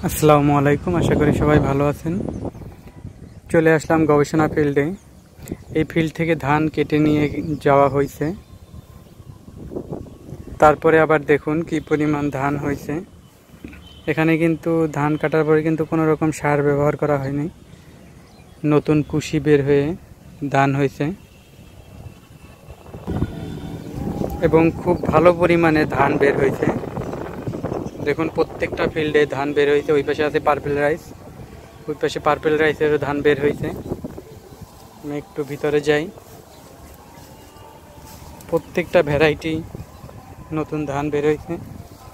আসসালামু আলাইকুম, আশা করি সবাই ভালো আছেন। চলে আসলাম গবেষণা ফিল্ডে। এই ফিল্ড থেকে ধান কেটে নিয়ে যাওয়া হয়েছে। তারপরে আবার দেখুন কি পরিমাণ ধান হয়েছে। এখানে কিন্তু ধান কাটার পরে কিন্তু কোনো রকম সার ব্যবহার করা হয়নি, নতুন কুশি বের হয়ে ধান হয়েছে এবং খুব ভালো পরিমাণে ধান বের হয়েছে। দেখুন প্রত্যেকটা ফিল্ডে ধান বের হয়েছে। ওই পাশে আছে পার্পেল রাইস, ওই পাশে পার্পেল রাইসেরও ধান বের হয়েছে। আমি একটু ভিতরে যাই। প্রত্যেকটা ভ্যারাইটি নতুন ধান বের হয়েছে।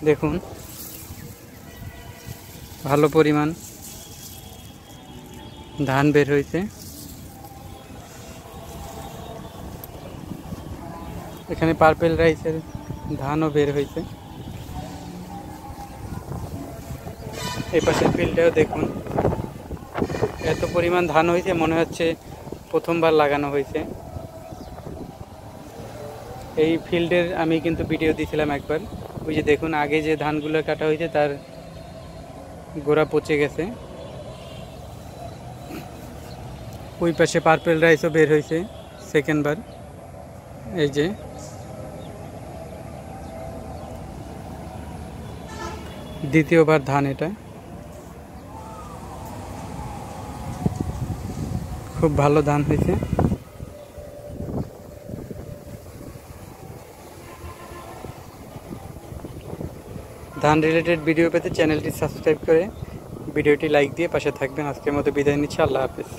দেখুন ভালো পরিমাণ ধান বের হয়েছে। এখানে পার্পেল রাইসের ধানও বের হয়েছে। এই পাশের ফিল্ডেও দেখুন এত পরিমাণ ধান হয়েছে, মনে হচ্ছে প্রথমবার লাগানো হয়েছে। এই ফিল্ডের আমি কিন্তু ভিডিও দিয়েছিলাম একবার। ওই যে দেখুন আগে যে ধানগুলো কাটা হয়েছে তার গোড়া পচে গেছে। ওই পাশে পার্পেল রাইসও বের হয়েছে সেকেন্ডবার। এই যে দ্বিতীয়বার ধান, এটা খুব ভালো ধান হয়েছে। ধান রিলেটেড ভিডিও পেতে চ্যানেলটি সাবস্ক্রাইব করে ভিডিওটি লাইক দিয়ে পাশে থাকবেন। আজকের মতো বিদায় নিচ্ছি। আল্লাহ হাফেজ।